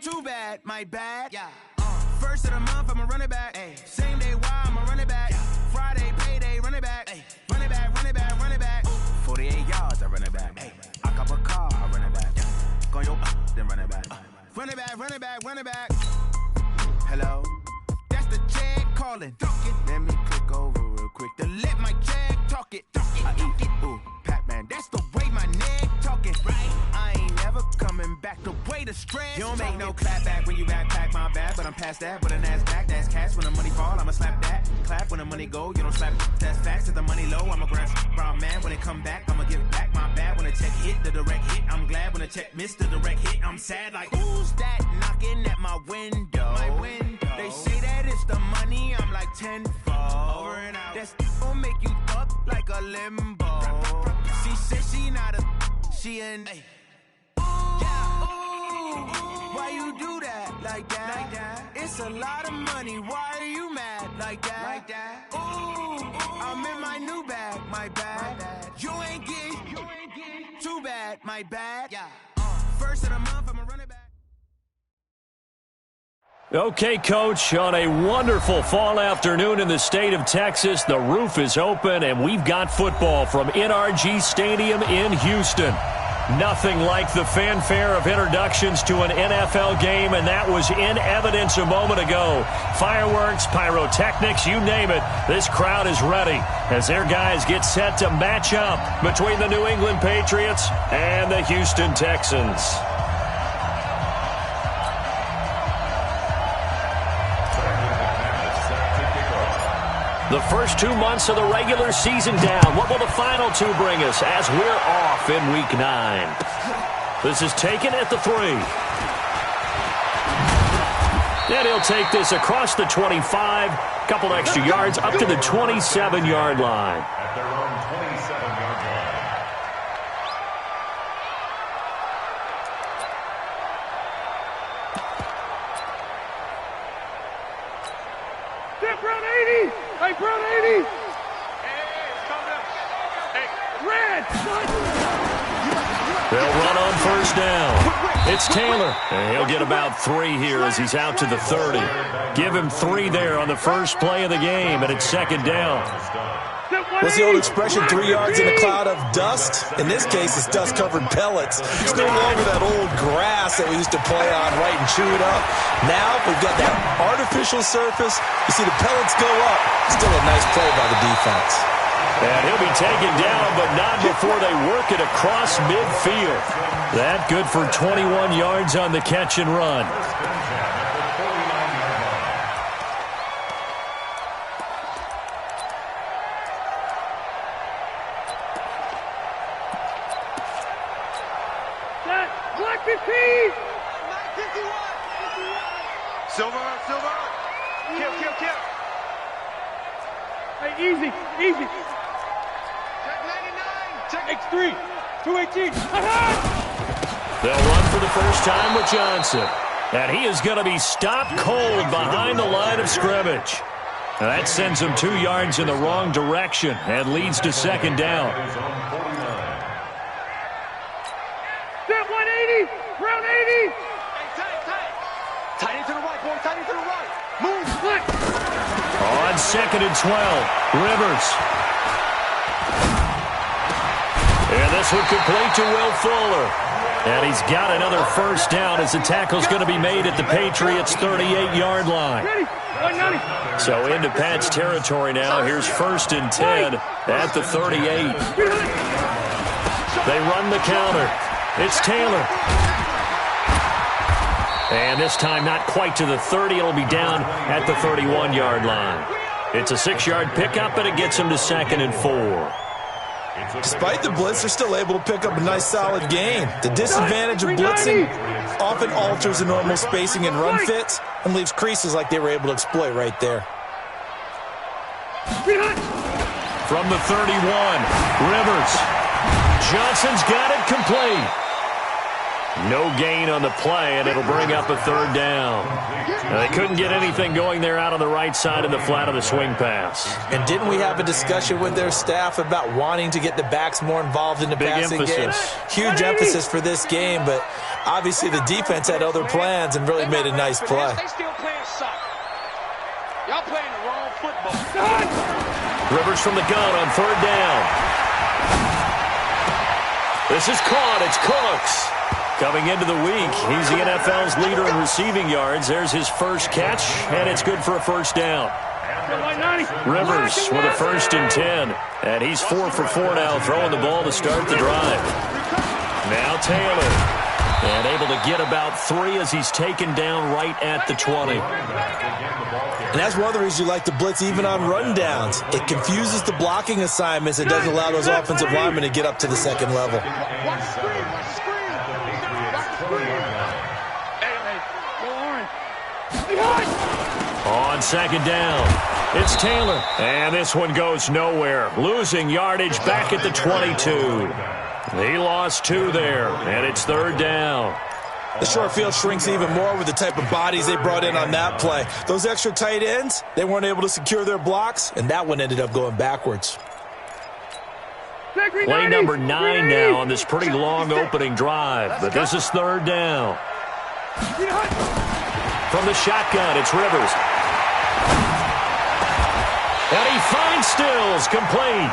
Too bad, my bad. Yeah. First of the month, I'm a running back. Ay. Same day, why I'm a running back. Yeah. Friday, payday, running back. Ay. Running back, running back, running back. 48 yards, I run it back. Ay. I cop a car, I run it back. Yeah. Go your then run it back. Run it back, run it back, run it back. Hello? That's the Jag calling. Let me click over real quick to let my Jag talk it. I eat it, ooh, Pac-Man. That's the way my neck talking, right? I ain't never coming back the way the stress. You don't make no clap back when you backpack, my bad, but I'm past that. With an ass back, that's cash. When the money fall, I'ma slap that. Clap when the money go, you don't slap. That's facts. If the money low, I'ma grab brown man. When it come back, I'ma give back my bad. When the check hit, the direct hit. I'm glad when the check missed the direct hit. I'm sad like, who's that knocking at my window? My window. They say that it's the money, I'm like tenfold. Over and out. That's gon' make you up like a limbo. She said she not a, she an. Ay. Why you do that like that? Like that? It's a lot of money. Why are you mad like that? Like that? Ooh, I'm in my new bag, my bad. You ain't get too bad, my bad. Yeah. First of the month, I'ma run it back. Okay, Coach, on a wonderful fall afternoon in the state of Texas, the roof is open, and we've got football from NRG Stadium in Houston. Nothing like the fanfare of introductions to an NFL game, and that was in evidence a moment ago. Fireworks, pyrotechnics, you name it. This crowd is ready as their guys get set to match up between the New England Patriots and the Houston Texans. The first 2 months of the regular season down. What will the final two bring us as we're off in Week 9? This is taken at the 3. And he'll take this across the 25. Couple extra yards up to the 27-yard line. At their own 27-yard line. Step round 80! Hey, Brown 80! Hey, coming up. Hey, Red! They'll run on first down. It's Taylor. And he'll get about 3 here as he's out to the 30. Give him 3 there on the first play of the game, and it's second down. What's the old expression, 3 yards in a cloud of dust? In this case, it's dust-covered pellets. It's no longer that old grass that we used to play on, right, and chew it up. Now we've got that artificial surface. You see the pellets go up. Still a nice play by the defense. And he'll be taken down, but not before they work it across midfield. That good for 21 yards on the catch and run. Black 15! Silver! Kill! Hey, easy! Check 99! Check X3! 218! They'll run for the first time with Johnson. And he is going to be stopped cold behind the line of scrimmage. Now that sends him 2 yards in the wrong direction and leads to second down. Step 180! Round 80! Tight into the right, boy. Tight into the right. Move. Split! On second and 12, Rivers. And this one complete to Will Fuller. And he's got another first down as the tackle's going to be made at the Patriots' 38-yard line. So into Pat's territory now. Here's first and 10 at the 38. They run the counter. It's Taylor. And this time not quite to the 30. It'll be down at the 31-yard line. It's a 6-yard pickup, and it gets him to second and 4. Despite the blitz, they're still able to pick up a nice, solid gain. The disadvantage of blitzing often alters the normal spacing and run fits and leaves creases like they were able to exploit right there. From the 31, Rivers. Johnson's got it complete. No gain on the play, and it'll bring up a third down. Now, they couldn't get anything going there out on the right side in the flat of the swing pass. And didn't we have a discussion with their staff about wanting to get the backs more involved in the passing game? Huge emphasis for this game, but obviously the defense had other plans and really made a nice play. They still playing soccer. Y'all playing the wrong football. Rivers from the gun on third down. This is caught. It's Cooks. Coming into the week, he's the NFL's leader in receiving yards. There's his first catch, and it's good for a first down. Rivers with a 1st and 10, and he's 4 for 4 now, throwing the ball to start the drive. Now Taylor, and able to get about 3 as he's taken down right at the 20. And that's one of the reasons you like to blitz even on rundowns. It confuses the blocking assignments. It doesn't allow those offensive linemen to get up to the second level. On second down, it's Taylor, and this one goes nowhere. Losing yardage back at the 22. He lost 2 there, and it's third down. The short field shrinks even more with the type of bodies they brought in on that play. Those extra tight ends, they weren't able to secure their blocks, and that one ended up going backwards. Play number 9 now on this pretty long opening drive, but this is third down. From the shotgun, it's Rivers. And he finds Stills, complete.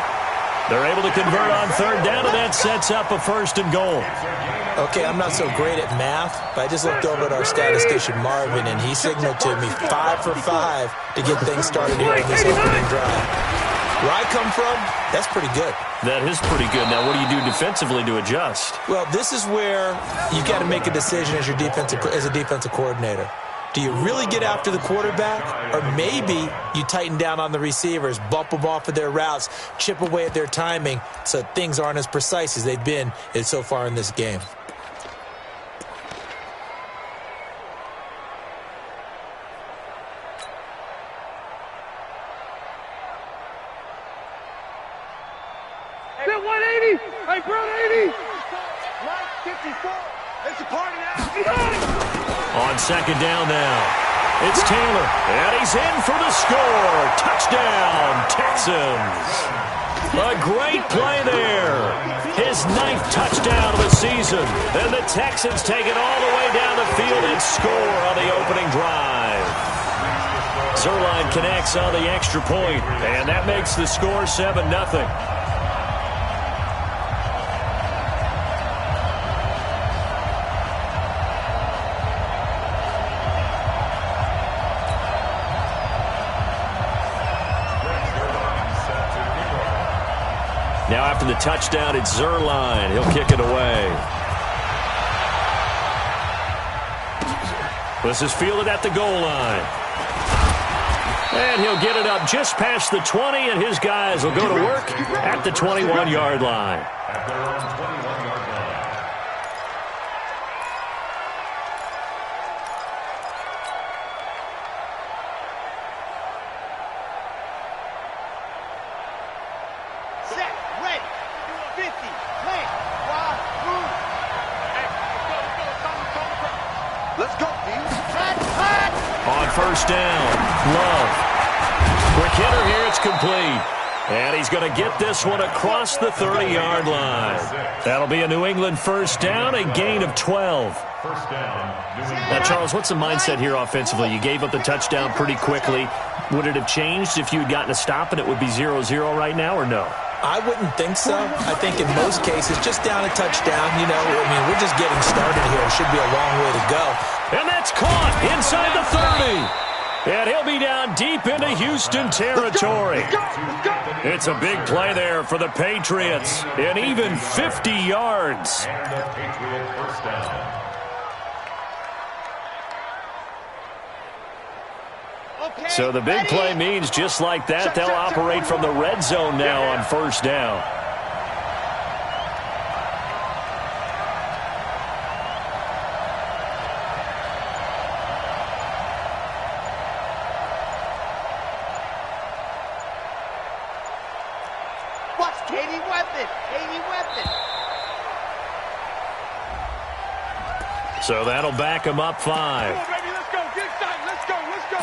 They're able to convert on third down, and that sets up a 1st and goal. Okay, I'm not so great at math, but I just looked over at our statistician, Marvin, and he signaled to me 5 for 5 to get things started here in this opening drive. Where I come from, that's pretty good. That is pretty good. Now, what do you do defensively to adjust? Well, this is where you got to make a decision as a defensive coordinator. Do you really get after the quarterback? Or maybe you tighten down on the receivers, bump them off of their routes, chip away at their timing so things aren't as precise as they've been so far in this game. That 180! Hey, bro, 80! Right, 54. It's a party now. On second down now, it's Taylor, and he's in for the score. Touchdown, Texans. A great play there. His 9th touchdown of the season. Then the Texans take it all the way down the field and score on the opening drive. Zerline connects on the extra point, and that makes the score 7-0. Now after the touchdown, it's Zerline. He'll kick it away. This is fielded at the goal line. And he'll get it up just past the 20, and his guys will go to work at the 21-yard line. At their own 21-yard line. Set, ready, 50, play, wide, move. Hey, let's go, dude. On first down, Love. Quick hitter here, it's complete. And he's going to get this one across the 30-yard line. That'll be a New England first down, a gain of 12. First down. Now, Charles, what's the mindset here offensively? You gave up the touchdown pretty quickly. Would it have changed if you had gotten a stop and it would be 0-0 right now, or no? I wouldn't think so. I think in most cases, just down a touchdown, we're just getting started here. It should be a long way to go. And that's caught inside the 30. And he'll be down deep into Houston territory. It's a big play there for the Patriots. And even 50 yards. And a Patriot first down. So the big play means just like that, they'll operate from the red zone now on first down. Watch Katie Weapon. Katie Weapon. So that'll back him up 5. Come on, baby, let's go. Get excited. Let's go. Let's go.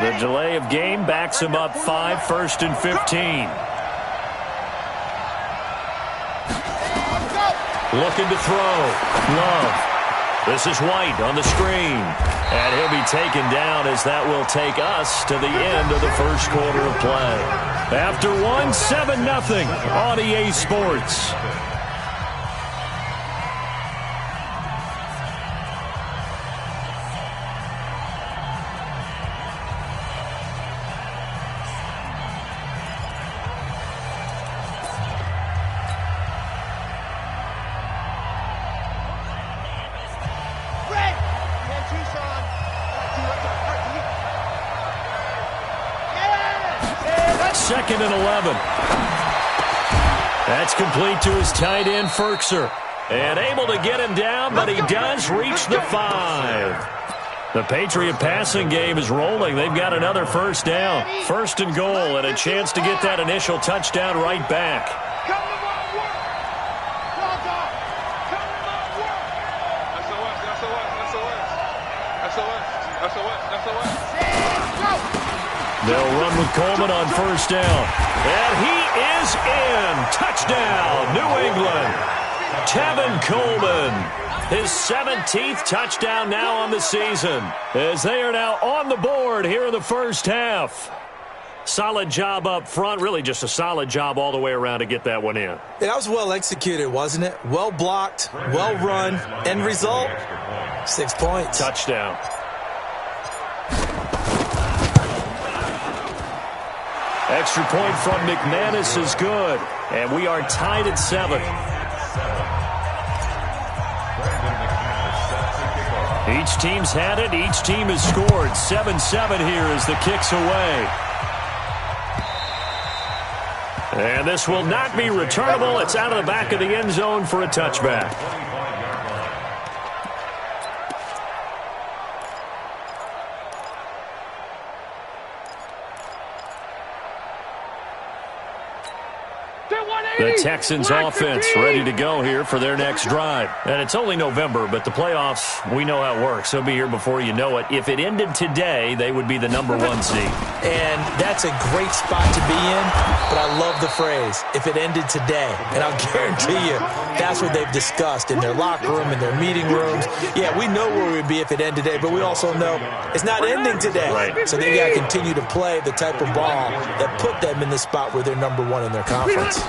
The delay of game backs him up 5, 1st and 15. Looking to throw. Love. This is White on the screen. And he'll be taken down as that will take us to the end of the first quarter of play. After one, 7-0 on EA Sports. Second and 11. That's complete to his tight end, Ferkser. And able to get him down, but he does reach the 5. The Patriot passing game is rolling. They've got another first down. 1st and goal, and a chance to get that initial touchdown right back. They'll run with Coleman on first down. And he is in. Touchdown, New England. Tevin Coleman. His 17th touchdown now on the season, as they are now on the board here in the first half. Solid job up front. Really just a solid job all the way around to get that one in. That was well executed, wasn't it? Well blocked, well run. End result, 6 points. Touchdown. Extra point from McManus is good. And we are tied at 7. Each team's had it. Each team has scored. 7-7 here as the kick's away. And this will not be returnable. It's out of the back of the end zone for a touchback. The Texans offense ready to go here for their next drive. And it's only November, but the playoffs, we know how it works. They'll be here before you know it. If it ended today, they would be the #1 seed. And that's a great spot to be in, but I love the phrase, if it ended today. And I'll guarantee you, that's what they've discussed in their locker room, in their meeting rooms. Yeah, we know where we'd be if it ended today, but we also know it's not ending today. Right. So they got to continue to play the type of ball that put them in the spot where they're #1 in their conference.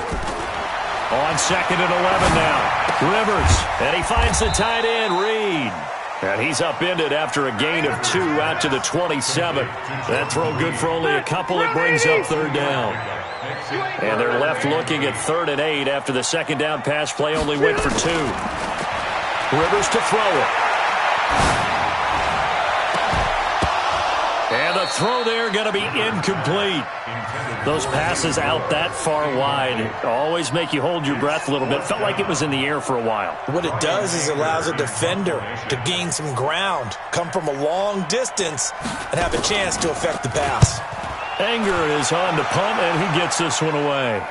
On 2nd and 11 now. Rivers, and he finds the tight end, Reed. And he's upended after a gain of 2 out to the 27. That throw good for only a couple. It brings up 3rd down. And they're left looking at 3rd and 8 after the 2nd down pass play only went for 2. Rivers to throw it. And the throw there going to be incomplete. Those passes out that far wide always make you hold your breath a little bit. Felt like it was in the air for a while. What it does is it allows a defender to gain some ground, come from a long distance, and have a chance to affect the pass. Anger is on to punt, and he gets this one away.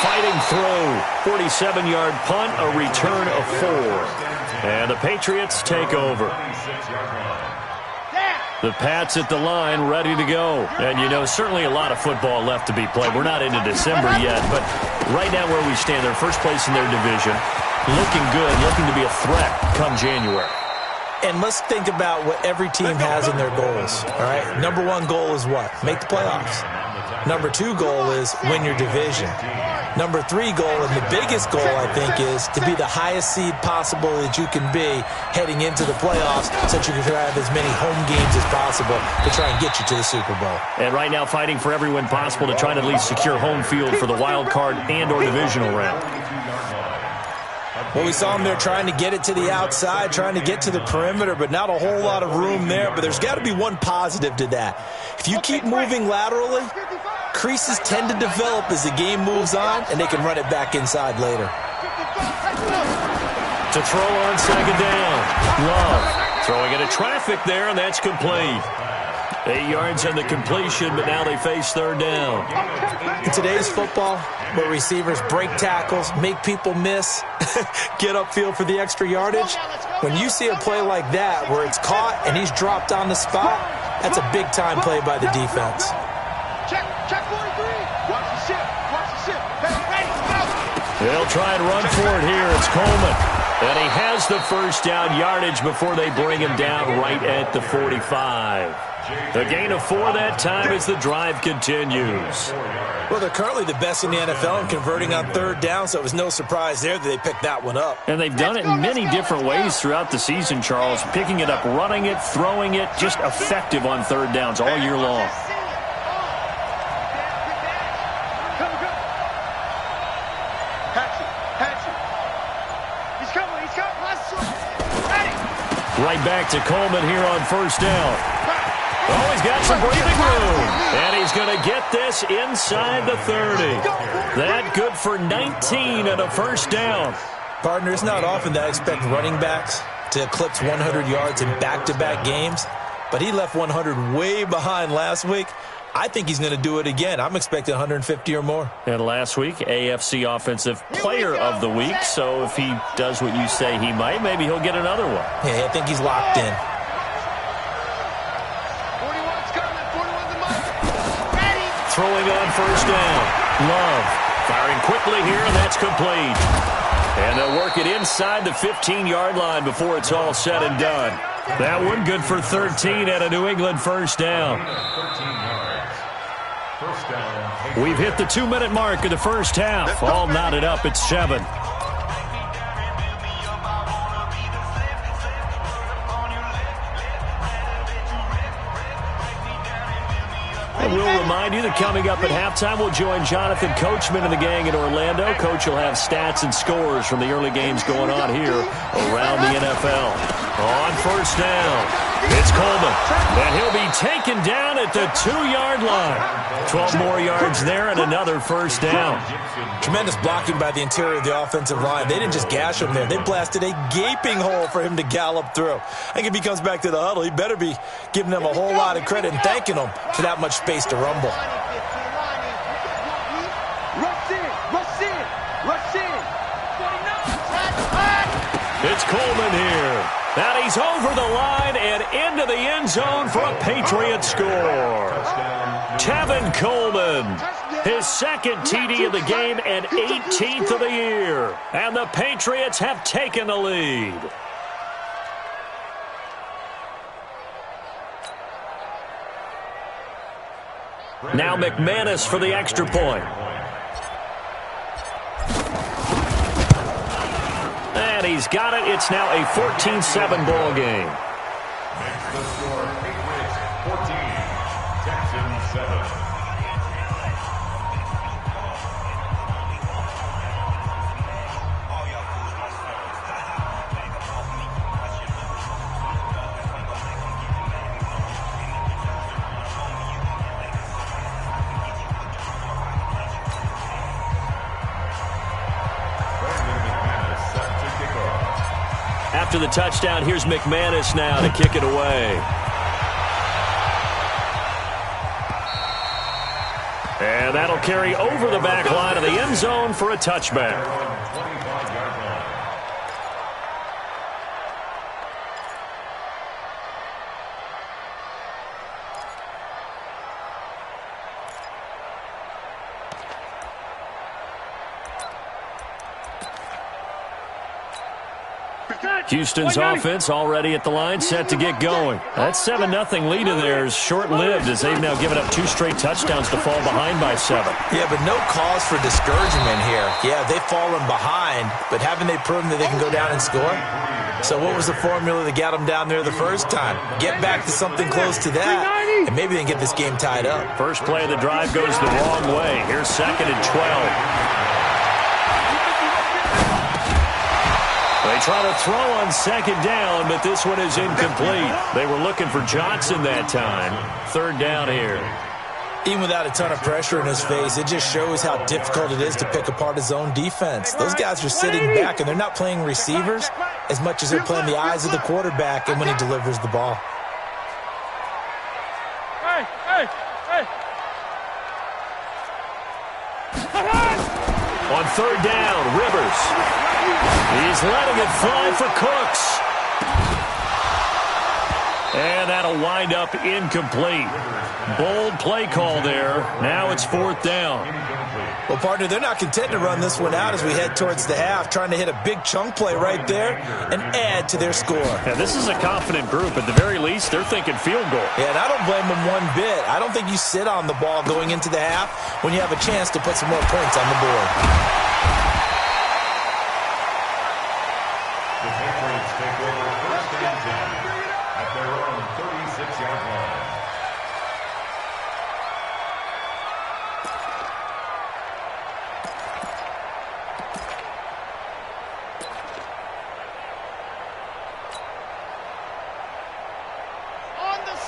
Fighting throw. 47-yard punt, a return of 4. And the Patriots take over. The Pats at the line, ready to go. And, you know, certainly a lot of football left to be played. We're not into December yet, but right now where we stand, they're first place in their division. Looking good, looking to be a threat come January. And let's think about what every team has in their goals, all right? #1 goal is what? Make the playoffs. #2 goal is win your division. #3 goal, and the biggest goal, I think, is to be the highest seed possible that you can be heading into the playoffs so that you can have as many home games as possible to try and get you to the Super Bowl. And right now fighting for every win possible to try to at least secure home field for the wild card and or divisional round. Well, we saw them there trying to get it to the outside, trying to get to the perimeter, but not a whole lot of room there. But there's got to be one positive to that. If you keep moving laterally, creases tend to develop as the game moves on, and they can run it back inside later. To throw on 2nd down. Love Throwing into traffic there, and that's complete. 8 yards on the completion, but now they face third down. In today's football, where receivers break tackles, make people miss, get upfield for the extra yardage, when you see a play like that where it's caught and he's dropped on the spot, that's a big-time play by the defense. Check 43. Watch the ship. Watch the ship. Ready, go. They'll try and run for it here. It's Coleman. And he has the first down yardage before they bring him down right at the 45. A gain of 4 that time as the drive continues. Well, they're currently the best in the NFL in converting on third down, so it was no surprise there that they picked that one up. And they've done it in many different ways throughout the season, Charles. Picking it up, running it, throwing it, just effective on third downs all year long. Right back to Coleman here on first down. Oh, he's got some breathing room. And he's going to get this inside the 30. That good for 19 and a first down. Partner, it's not often that I expect running backs to eclipse 100 yards in back-to-back games, but he left 100 way behind last week. I think he's going to do it again. I'm expecting 150 or more. And last week, AFC Offensive Player of the Week. So if he does what you say he might, maybe he'll get another one. Yeah, I think he's locked in. 41's coming. 41's the money. Ready. Throwing on first down. Love firing quickly here, and that's complete. And they'll work it inside the 15-yard line before it's all said and done. That one good for 13 at a New England first down. 13 yards. First down. We've hit the 2-minute mark of the first half. All knotted up at 7. And we'll remind you that coming up at halftime, we'll join Jonathan Coachman and the gang in Orlando. Coach will have stats and scores from the early games going on here around the NFL. On first down, it's Coleman. And he'll be taken down at the 2-yard line. 12 more yards there and another first down. Tremendous blocking by the interior of the offensive line. They didn't just gash him there. They blasted a gaping hole for him to gallop through. I think if he comes back to the huddle, he better be giving them a whole lot of credit and thanking them for that much space to rumble. It's Coleman here. And he's over the line and into the end zone for a Patriot score. Tevin Coleman, his second TD of the game and 18th of the year. And the Patriots have taken the lead. Now McManus for the extra point. And he's got it. It's now a 14-7 ball game. Makes the score Patriots 14, Texans 7. After the touchdown, here's McManus now to kick it away. And that'll carry over the back line of the end zone for a touchback. Houston's offense already at the line, set to get going. That 7-0 lead of theirs short-lived as they've now given up 2 straight touchdowns to fall behind by 7. Yeah, but no cause for discouragement here. Yeah, they've fallen behind, but haven't they proven that they can go down and score? So what was the formula that got them down there the first time? Get back to something close to that, and maybe they can get this game tied up. First play of the drive goes the wrong way. Here's 2nd and 12. They try to throw on 2nd down, but this one is incomplete. They were looking for Johnson that time. 3rd down here. Even without a ton of pressure in his face, it just shows how difficult it is to pick apart his own defense. Those guys are sitting back, and they're not playing receivers as much as they're playing the eyes of the quarterback and when he delivers the ball. On third down, Rivers. He's letting it fly for Cooks. And that'll wind up incomplete. Bold play call there. Now it's fourth down. Well, partner, they're not content to run this one out as we head towards the half, trying to hit a big chunk play right there and add to their score. Yeah, this is a confident group. At the very least, they're thinking field goal. Yeah, and I don't blame them one bit. I don't think you sit on the ball going into the half when you have a chance to put some more points on the board. The Patriots take over first and 10 at their own 36-yard line.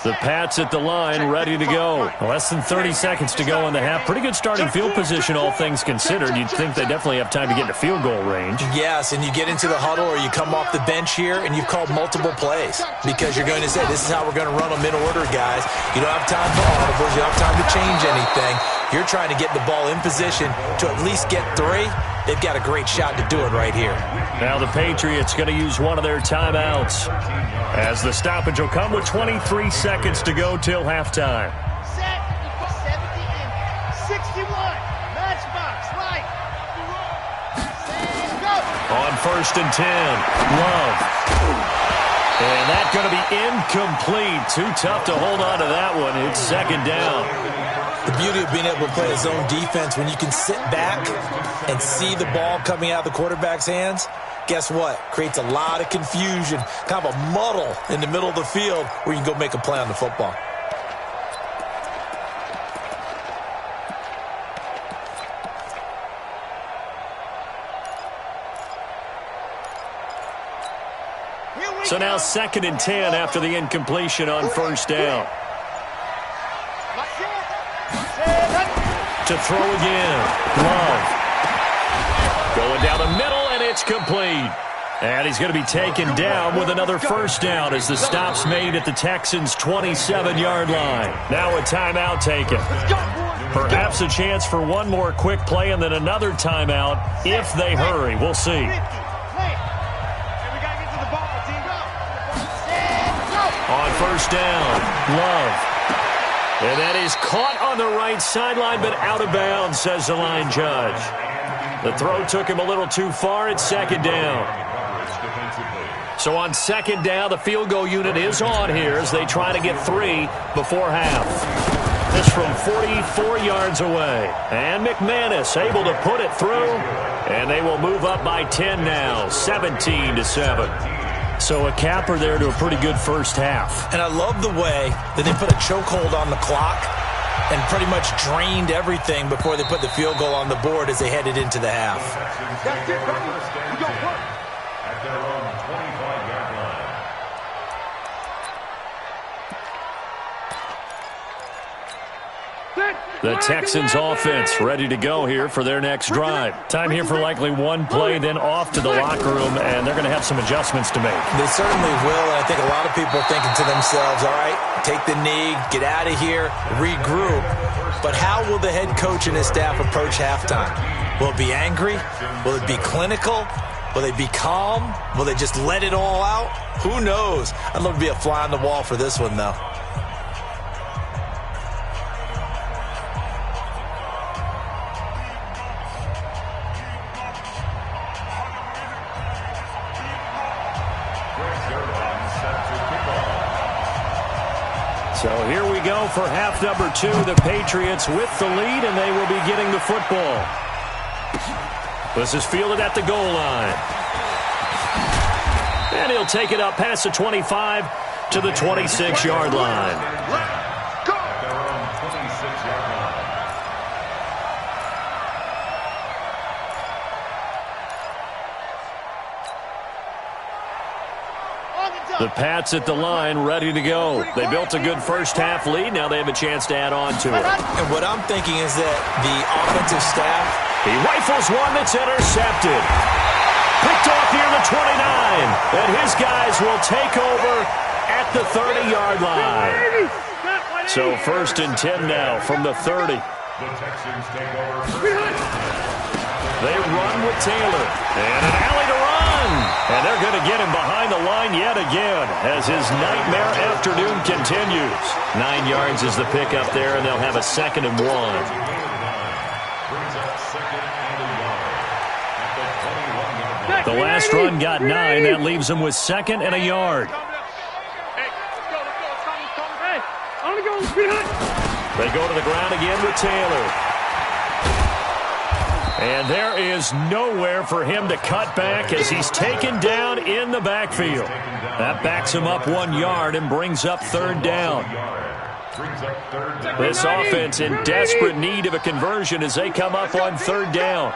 The Pats at the line, ready to go. Less than 30 seconds to go in the half. Pretty good starting field position, all things considered. You'd think they definitely have time to get into field goal range. Yes, and you get into the huddle or you come off the bench here and you've called multiple plays because you're going to say, this is how we're going to run them in order, guys. You don't have time for audibles. You don't have time to change anything. You're trying to get the ball in position to at least get 3. They've got a great shot to do it right here. Now the Patriots going to use one of their timeouts as the stoppage will come with 23 seconds to go till halftime. Set, 70 and 61. Matchbox, right. Go. On first and 10, Love. And that's going to be incomplete. Too tough to hold on to that one. It's second down. The beauty of being able to play his own defense, when you can sit back and see the ball coming out of the quarterback's hands, guess what? Creates a lot of confusion, kind of a muddle in the middle of the field where you can go make a play on the football. So now second and 10 after the incompletion on first down. To throw again. Love. Going down the middle, and it's complete. And he's going to be taken down with another first down as the stop's made at the Texans' 27-yard line. Now a timeout taken. Perhaps a chance for one more quick play and then another timeout if they hurry. We'll see. On first down, Love. And that is caught on the right sideline, but out of bounds, says the line judge. The throw took him a little too far. It's second down. So on second down, the field goal unit is on here as they try to get 3 before half. This from 44 yards away. And McManus able to put it through. And they will move up by 10 now, 17-7. So a capper there to a pretty good first half. And I love the way that they put a chokehold on the clock and pretty much drained everything before they put the field goal on the board as they headed into the half. That's it, buddy. We got work. At their own 25-yard line. The Texans offense ready to go here for their next drive. Time here for likely one play, then off to the locker room, and they're going to have some adjustments to make. They certainly will, and I think a lot of people are thinking to themselves, all right, take the knee, get out of here, regroup. But how will the head coach and his staff approach halftime? Will it be angry? Will it be clinical? Will they be calm? Will they just let it all out? Who knows? I'd love to be a fly on the wall for this one, though. So here we go for half number 2. The Patriots with the lead, and they will be getting the football. This is fielded at the goal line. And he'll take it up past the 25 to the 26-yard line. At their own 26-yard line. On the The Pats at the line, ready to go. They built a good first-half lead. Now they have a chance to add on to it. And what I'm thinking is that the offensive staff... He rifles one that's intercepted. Picked off near the 29. And his guys will take over at the 30-yard line. So 1st and 10 now from the 30. The Texans take over. They run with Taylor. And an alley to run. And they're going to get him behind the line yet again as his nightmare afternoon continues. 9 yards is the pickup there, and they'll have a 2nd and 1. The last run got 9. That leaves them with 2nd and a yard. They go to the ground again with Taylor. And there is nowhere for him to cut back as he's taken down in the backfield. That backs him up 1 yard and brings up 3rd down. This offense in desperate need of a conversion as they come up on 3rd down.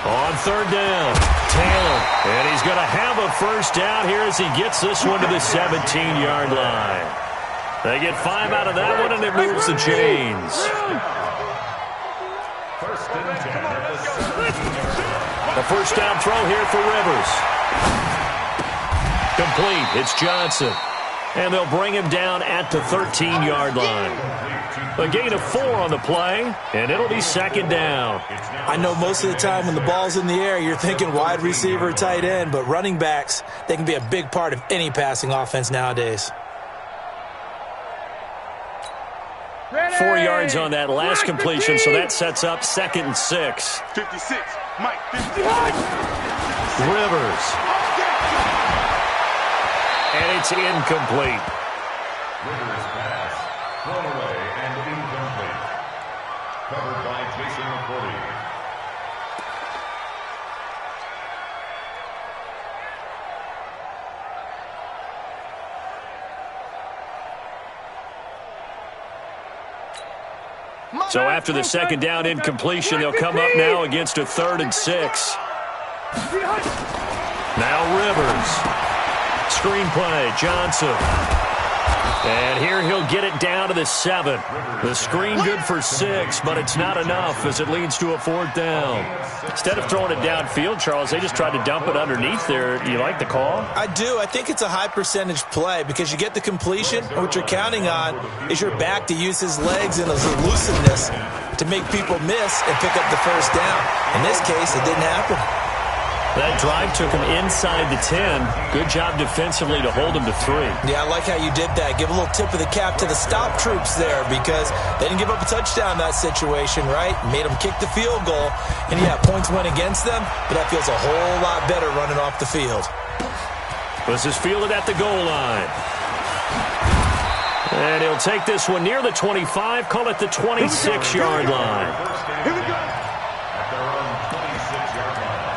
On 3rd down, Taylor. And he's going to have a 1st down here as he gets this one to the 17-yard line. They get 5 out of that one, and it moves the chains. The 1st down throw here for Rivers. Complete. It's Johnson. And they'll bring him down at the 13-yard line. A gain of 4 on the play, and it'll be 2nd down. I know most of the time when the ball's in the air, you're thinking wide receiver, tight end, but running backs, they can be a big part of any passing offense nowadays. 4 yards on that last completion, so that sets up 2nd and 6. 56, Mike, 56. Rivers. And it's incomplete. Rivers pass, thrown away and incomplete. Covered by Jason McCourty. So after the 2nd down incompletion, they'll come up now against a 3rd and 6. Now Rivers. Screenplay, Johnson. And here he'll get it down to the 7. The screen good for 6, but it's not enough as it leads to a 4th down. Instead of throwing it downfield, Charles, they just tried to dump it underneath there. Do you like the call? I do. I think it's a high percentage play because you get the completion. And what you're counting on is your back to use his legs and his elusiveness to make people miss and pick up the 1st down. In this case, it didn't happen. That drive took him inside the 10. Good job defensively to hold him to 3. Yeah, I like how you did that. Give a little tip of the cap to the stop troops there because they didn't give up a touchdown in that situation, right? Made them kick the field goal. And, yeah, points went against them, but that feels a whole lot better running off the field. This is fielded at the goal line. And he'll take this one near the 25, call it the 26-yard line. Here we go. At their own 26-yard line.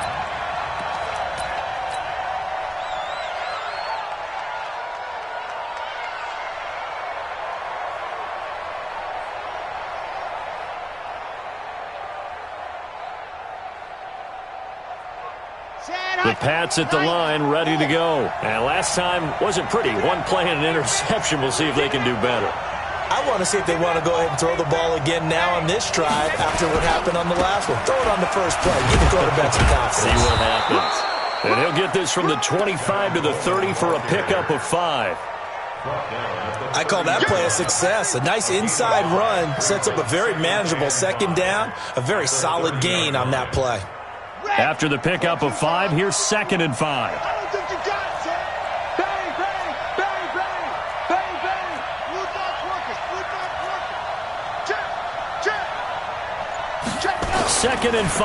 The Pats at the line, ready to go. And last time wasn't pretty. One play and an interception. We'll see if they can do better. I want to see if they want to go ahead and throw the ball again now on this drive after what happened on the last one. Throw it on the first play. Give the quarterback some confidence. See what happens. And he'll get this from the 25 to the 30 for a pickup of 5. I call that play a success. A nice inside run sets up a very manageable 2nd down. A very solid gain on that play. After the pickup of 5, here's 2nd and 5. I don't think you got it, sir. Bang, bang, bang, bang, bang, bang. Blue dot's working, blue dot's working. Check, check, check. 2nd and 5.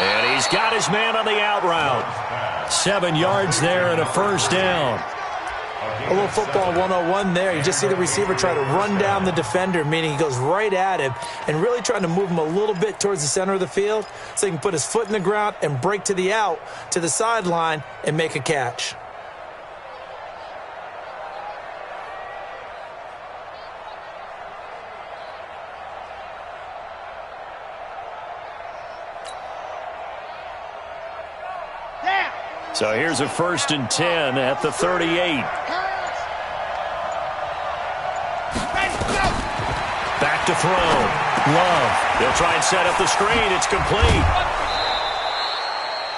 And he's got his man on the out route. 7 yards there and a 1st down. A little football 101 there. You just see the receiver try to run down the defender, meaning he goes right at him and really trying to move him a little bit towards the center of the field so he can put his foot in the ground and break to the out, to the sideline, and make a catch. Down. So here's a 1st and 10 at the 38. Back to throw. Love. They'll try and set up the screen. It's complete.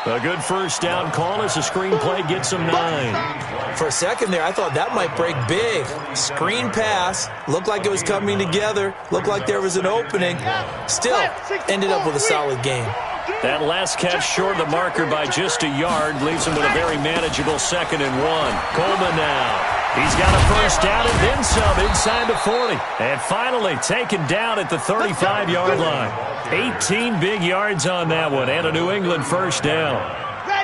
A good first down call as the screen play gets them 9. For a second there, I thought that might break big. Screen pass. Looked like it was coming together. Looked like there was an opening. Still, ended up with a solid game. That last catch short of the marker by just a yard leaves him with a very manageable 2nd and 1. Coleman now. He's got a first down and then some inside the 40. And finally taken down at the 35-yard line. 18 big yards on that one and a New England first down.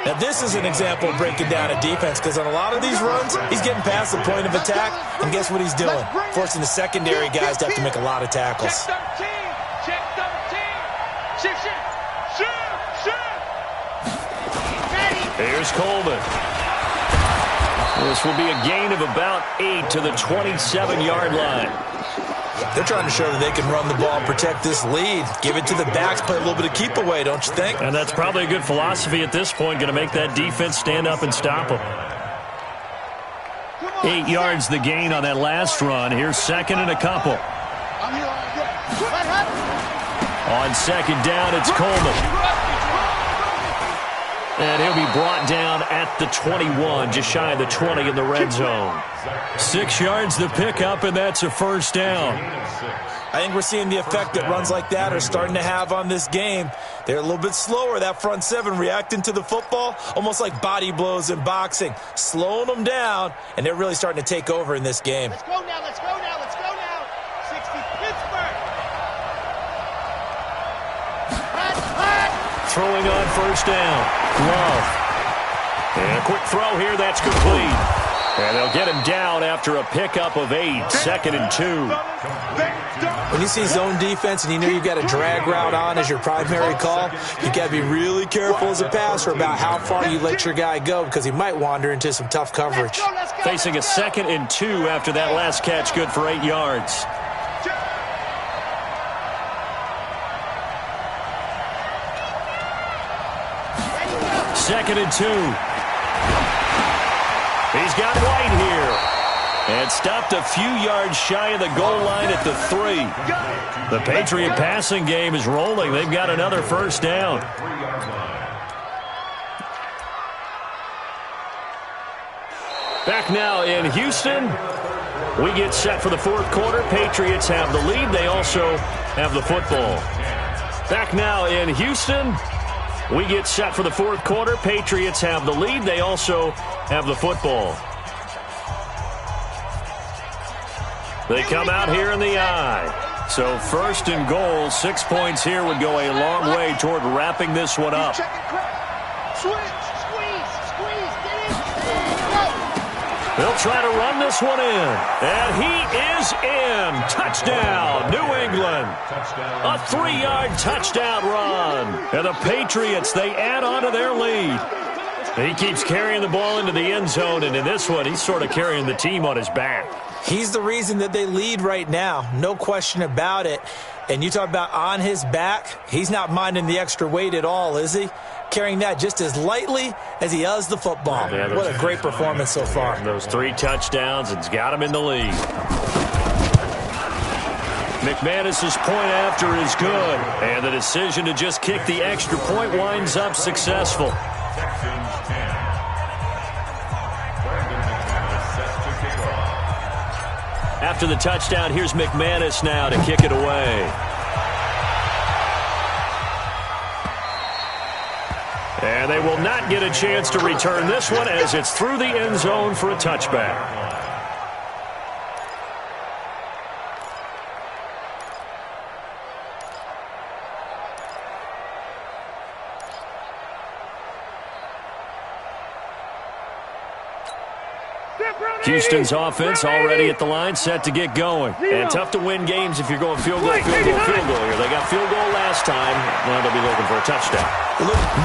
Now this is an example of breaking down a defense, because on a lot of these runs, he's getting past the point of attack, and guess what he's doing? Forcing the secondary guys to have to make a lot of tackles. Check 13. Shoot. Here's Coleman. This will be a gain of about 8 to the 27-yard line. They're trying to show that they can run the ball and protect this lead. Give it to the backs, play a little bit of keep away, don't you think? And that's probably a good philosophy at this point, going to make that defense stand up and stop them. 8 yards the gain on that last run. Here's 2nd and a couple. On 2nd down, it's Coleman. And he'll be brought down at the 21, just shy of the 20 in the red zone. 6 yards the pickup, and that's a first down. I think we're seeing the effect that runs like that are starting to have on this game. They're a little bit slower, that front 7, reacting to the football, almost like body blows in boxing, slowing them down, and they're really starting to take over in this game. Let's go now, let's go now, let's go now. 60 Pittsburgh. Throwing on first down. Love. And a quick throw here, that's complete. And they'll get him down after a pickup of 8, 2nd and 2. When you see zone defense and you know you've got a drag route on as your primary call, you've got to be really careful as a passer about how far you let your guy go, because he might wander into some tough coverage. Facing a 2nd and 2 after that last catch, good for 8 yards. Second and 2. He's got White here. And stopped a few yards shy of the goal line at the 3. The Patriot passing game is rolling. They've got another first down. Back now in Houston. We get set for the 4th quarter. Patriots have the lead. They also have the football. Back now in Houston. We get set for the 4th quarter. Patriots have the lead. They also have the football. They come out here in the I. So 1st and goal, 6 points here would go a long way toward wrapping this one up. They'll try to run this one in. And he is in. Touchdown, New England. A 3-yard touchdown run. And the Patriots, they add on to their lead. He keeps carrying the ball into the end zone, and in this one, he's sort of carrying the team on his back. He's the reason that they lead right now. No question about it. And you talk about on his back, he's not minding the extra weight at all, is he? Carrying that just as lightly as he does the football. Yeah, what a great performance so far. Those 3 touchdowns, it's got him in the lead. McManus's point after is good. And the decision to just kick the extra point winds up successful. Texans 10. Brandon McManus sets to kick off. After the touchdown, here's McManus now to kick it away. And they will not get a chance to return this one as it's through the end zone for a touchback. Houston's offense already at the line, set to get going. And tough to win games if you're going field goal, field goal, field goal here. They got field goal last time. Now they'll be looking for a touchdown.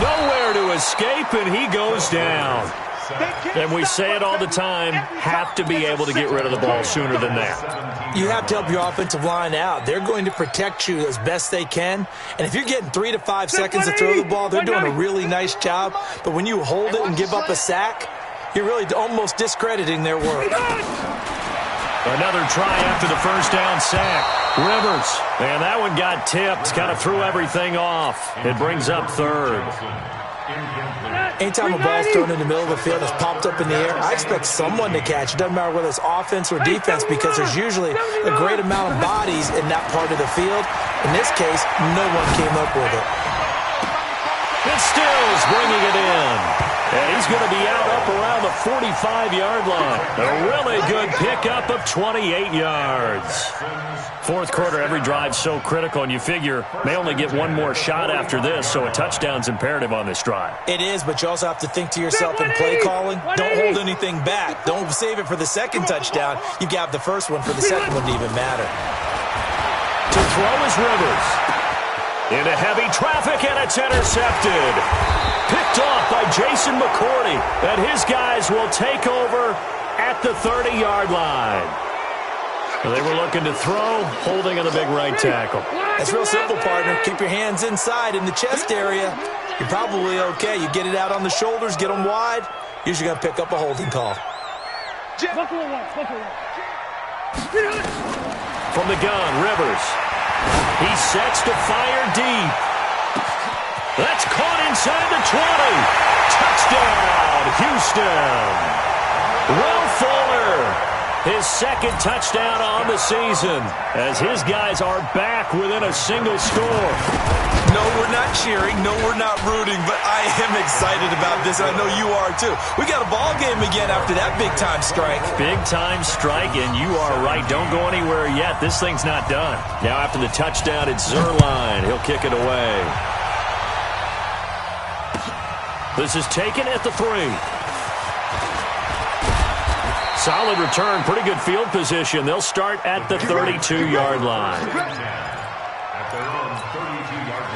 Nowhere to escape, and he goes down. And we say it all the time, have to be able to get rid of the ball sooner than that. You have to help your offensive line out. They're going to protect you as best they can. And if you're getting 3 to 5 seconds to throw the ball, they're doing a really nice job. But when you hold it and give up a sack, you're really almost discrediting their work. Another try after the first down sack. Rivers, and that one got tipped, kind of threw everything off. It brings up third. Anytime a ball's thrown in the middle of the field, it's popped up in the air, I expect someone to catch. It doesn't matter whether it's offense or defense because there's usually a great amount of bodies in that part of the field. In this case, no one came up with it. It's Stills bringing it in. And he's going to be out up around the 45-yard line. A really good pickup of 28 yards. Fourth quarter, every drive's so critical, and you figure may only get one more shot after this, so a touchdown's imperative on this drive. It is, but you also have to think to yourself in play calling, don't hold anything back. Don't save it for the second touchdown. You got the first one for the second one to even matter. To throw is Rivers. Into heavy traffic, and it's intercepted. Picked off by Jason McCourty, and his guys will take over at the 30-yard line. They were looking to throw, holding on the big right tackle. That's real simple, partner. Keep your hands inside in the chest area. You're probably okay. You get it out on the shoulders, get them wide. Usually going to pick up a holding call. From the gun, Rivers. He sets to fire deep. That's caught inside the 20. Touchdown, Houston. Will Fuller. His second touchdown on the season as his guys are back within a single score. No, we're not cheering. No, we're not rooting, but I am excited about this, and I know you are too. We got a ball game again after that big-time strike. Big-time strike, and you are right. Don't go anywhere yet. This thing's not done. Now after the touchdown, it's Zerline. He'll kick it away. This is taken at the 3. Solid return, pretty good field position. They'll start at the 32-yard line. At their own 32-yard line.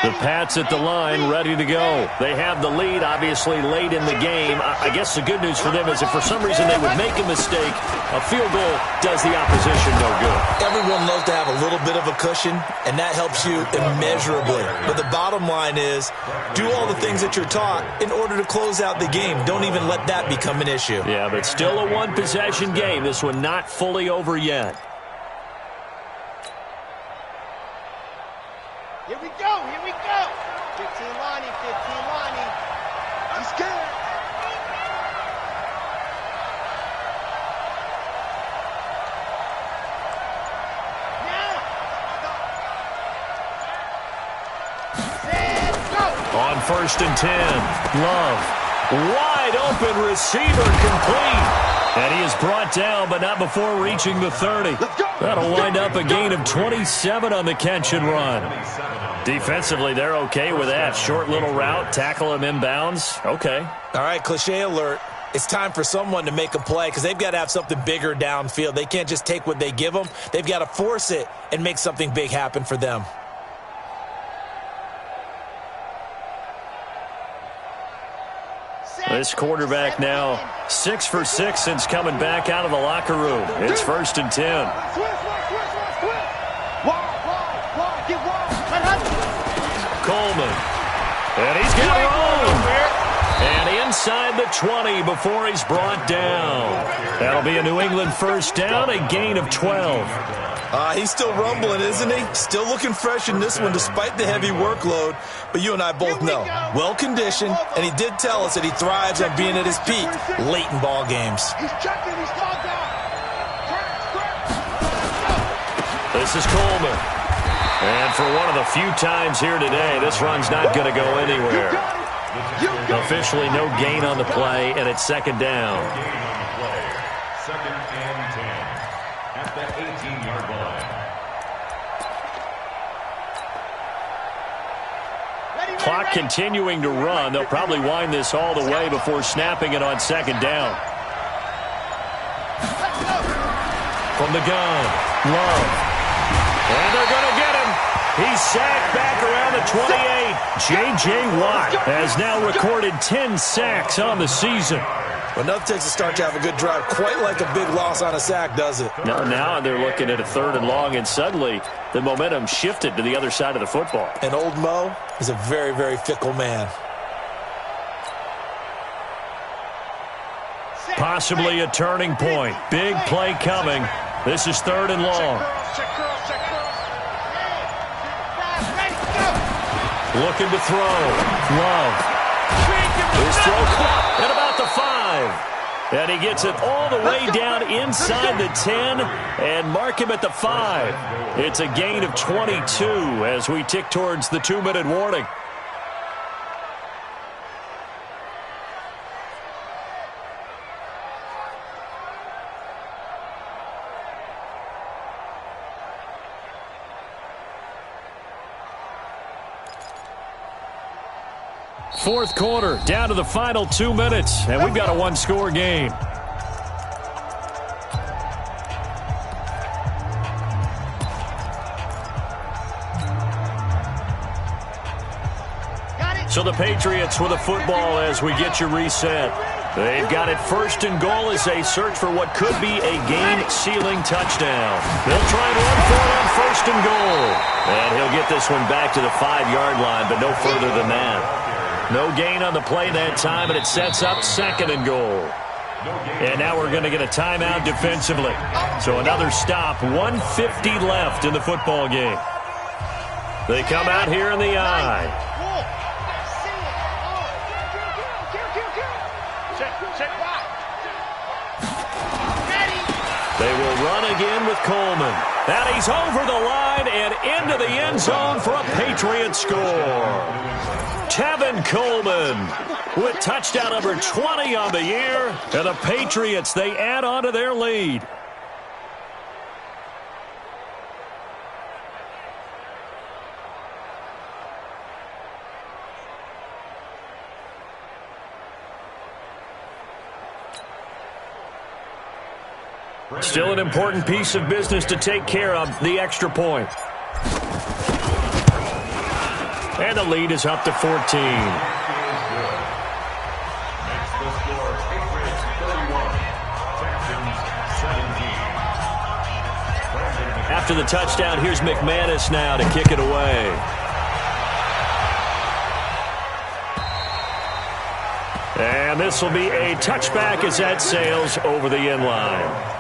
The Pats at the line, ready to go. They have the lead, obviously, late in the game. I guess the good news for them is if for some reason they would make a mistake, a field goal does the opposition no good. Everyone loves to have a little bit of a cushion, and that helps you immeasurably. But the bottom line is, do all the things that you're taught in order to close out the game. Don't even let that become an issue. Yeah, but still a one-possession game. This one not fully over yet. Here we go, here we go. 15 Lonnie, 15 Lonnie. He's scared. Now. Set, go. On 1st and 10, Love. Wide open receiver complete. And he is brought down, but not before reaching the 30. That'll wind up a gain of 27 on the catch and run. Defensively, they're okay with that. Short little route, tackle him inbounds. Okay. All right, cliche alert. It's time for someone to make a play because they've got to have something bigger downfield. They can't just take what they give them. They've got to force it and make something big happen for them. This quarterback now 6 for 6 since coming back out of the locker room. It's 1st and 10. Coleman. And he's got room. And inside the 20 before he's brought down. That'll be a New England first down, a gain of 12. He's still rumbling, isn't he? Still looking fresh in this one despite the heavy workload. But you and I both know, well-conditioned, and he did tell us that he thrives on being at his peak late in ball games. He's checking, he's logged out. This is Coleman. And for one of the few times here today, this run's not going to go anywhere. Officially no gain on the play, and it's 2nd down. Second and 10 at the 18-yard line. Clock continuing to run. They'll probably wind this all the way before snapping it on 2nd down. From the gun, Love. And they're going to get him. He's sacked back around the 28. J.J. Watt has now recorded 10 sacks on the season. Well, enough takes a start to have a good drive. Quite like a big loss on a sack, does it? Now they're looking at a 3rd and long, and suddenly the momentum shifted to the other side of the football. And old Mo is a very, very fickle man. Possibly a turning point. Big play coming. This is 3rd and long. Looking to throw. Love. His throw caught at about the 5. And he gets it all the way down inside the 10 and mark him at the 5. It's a gain of 22 as we tick towards the 2-minute warning. Fourth quarter, down to the final 2 minutes, and we've got a one-score game. So the Patriots with a football as we get you reset. They've got it 1st and goal as they search for what could be a game-sealing touchdown. They'll try and run for it on 1st and goal. And he'll get this one back to the 5-yard line, but no further than that. No gain on the play that time, and it sets up 2nd and goal. And now we're going to get a timeout defensively. So another stop, 1:50 left in the football game. They come out here in the I. They will run again with Coleman. And he's over the line and into the end zone for a Patriot score. Tevin Coleman with touchdown number 20 on the year. And the Patriots, they add on to their lead. Still an important piece of business to take care of, the extra point. And the lead is up to 14. After the touchdown, here's McManus now to kick it away. And this will be a touchback as that sails over the end line.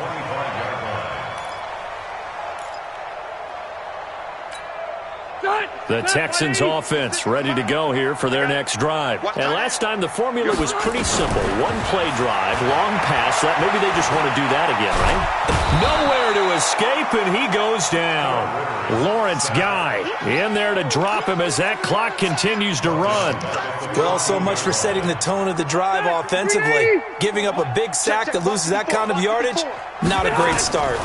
The Texans offense ready to go here for their next drive. And last time the formula was pretty simple. One play drive, long pass. Maybe they just want to do that again, right? Nowhere to escape, and he goes down. Lawrence Guy in there to drop him as that clock continues to run. Well, so much for setting the tone of the drive offensively. Giving up a big sack that loses that kind of yardage, not a great start.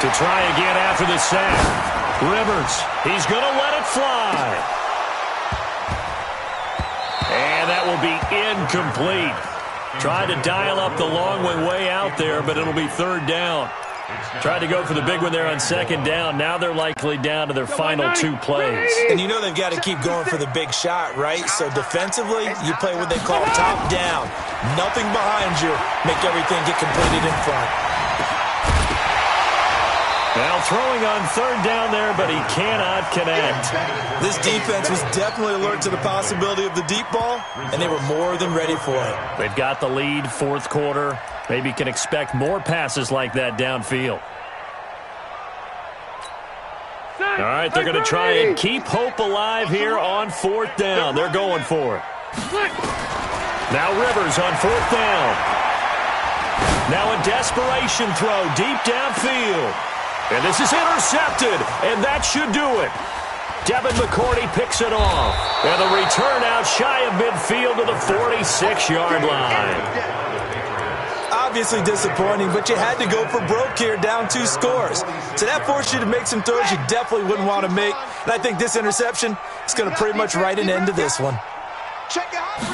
To try again after the sack. Rivers, he's going to let it fly. And that will be incomplete. Tried to dial up the long one way out there, but it'll be 3rd down. Tried to go for the big one there on 2nd down. Now they're likely down to their final 2 plays. And you know they've got to keep going for the big shot, right? So defensively, you play what they call top down. Nothing behind you. Make everything get completed in front. Now throwing on 3rd down there, but he cannot connect. This defense was definitely alert to the possibility of the deep ball, and they were more than ready for it. They've got the lead, 4th quarter. Maybe can expect more passes like that downfield. All right, they're going to try and keep hope alive here on 4th down. They're going for it. Now Rivers on 4th down. Now a desperation throw deep downfield. And this is intercepted, and that should do it. Devin McCourty picks it off. And the return out shy of midfield to the 46-yard line. Obviously disappointing, but you had to go for broke here, down 2 scores. So that forced you to make some throws you definitely wouldn't want to make. And I think this interception is going to pretty much write an end to this one. Check it out.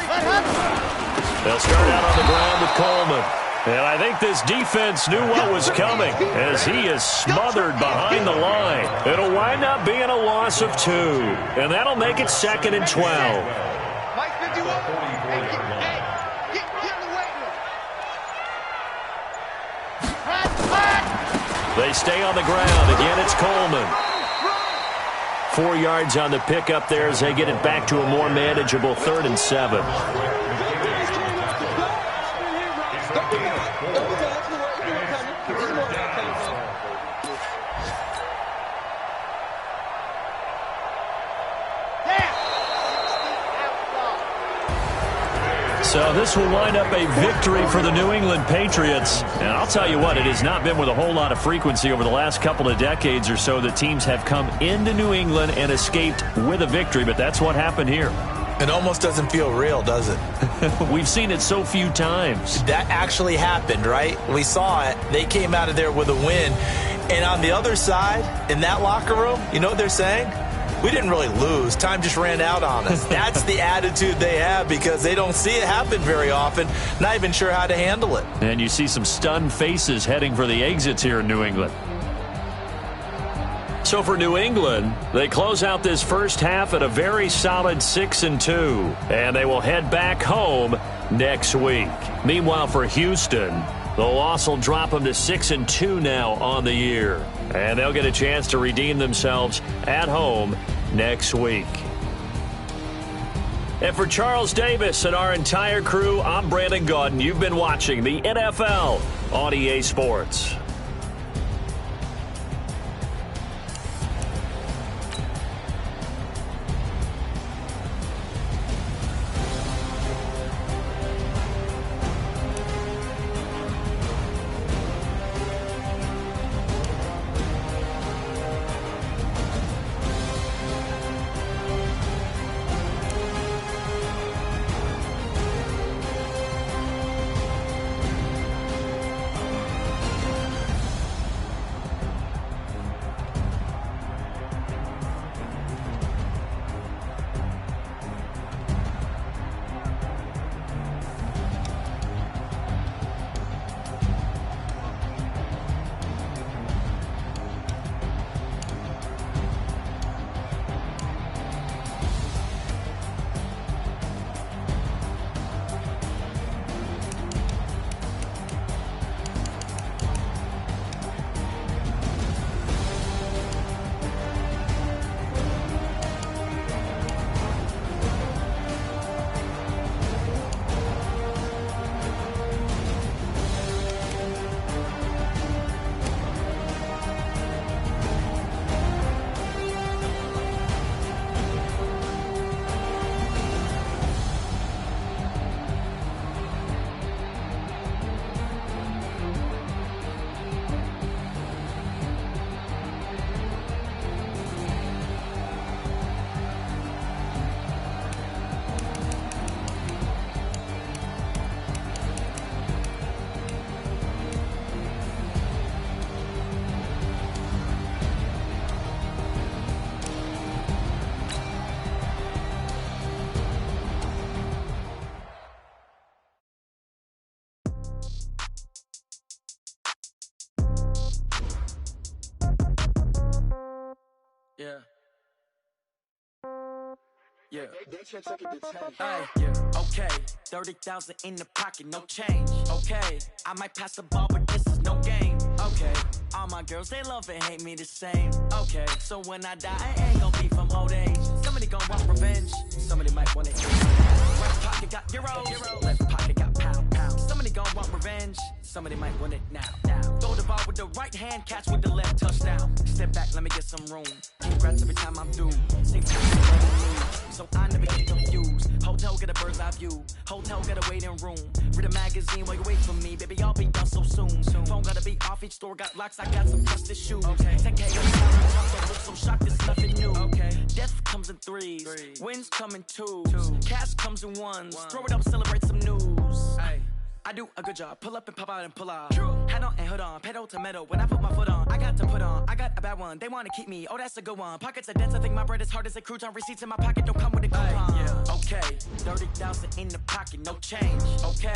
They'll start out on the ground with Coleman. And I think this defense knew what was coming as he is smothered behind the line. It'll wind up being a loss of 2, and that'll make it 2nd and 12. Mike 51. Hey, get in the weight room. They stay on the ground. Again, it's Coleman. 4 yards on the pickup there as they get it back to a more manageable 3rd and 7. So this will wind up a victory for the New England Patriots. And I'll tell you what, it has not been with a whole lot of frequency over the last couple of decades or so that teams have come into New England and escaped with a victory, but that's what happened here. It almost doesn't feel real, does it? We've seen it so few times. That actually happened, right? We saw it. They came out of there with a win. And on the other side, in that locker room, you know what they're saying? We didn't really lose. Time just ran out on us. That's the attitude they have because they don't see it happen very often. Not even sure how to handle it. And you see some stunned faces heading for the exits here in New England. So for New England, they close out this first half at a very solid 6 and 2. And they will head back home next week. Meanwhile, for Houston, the loss will drop them to 6 and 2 now on the year. And they'll get a chance to redeem themselves at home next week. And for Charles Davis and our entire crew, I'm Brandon Gaudin. You've been watching the NFL on EA Sports. Yeah. Yeah. Yeah. Okay. 30,000 in the pocket, no change. Okay. I might pass the ball, but this is no game. Okay. All my girls, they love and hate me the same. Okay. So when I die, I ain't gonna be from old age. Somebody gonna want revenge. Somebody might want it. Right pocket got euros. Left pocket got pound. Somebody gonna want revenge. Somebody might want it now. Throw the ball with the right hand, catch with the left, touchdown. Step back, let me get some room. Congrats every time I'm through. So I never get confused. Hotel get a bird's eye view. Hotel get a waiting room. Read a magazine while you wait for me. Baby, I'll be done so soon. Phone gotta be off, each store got locks. I got some trusted shoes. Okay. 10K so shocked, it's nothing new. Okay. Death comes in threes. Wins come in twos. Cash comes in ones. Throw it up, celebrate some news. Aye. I do a good job. Pull up and pop out and pull out. Head on and hood on. Pedal to metal. When I put my foot on, I got to put on. I got a bad one. They want to keep me. Oh, that's a good one. Pockets are dense. I think my bread is hard as a crouton. Receipts in my pocket don't come with a coupon. Yeah. Okay. 30,000 in the pocket. No change. Okay.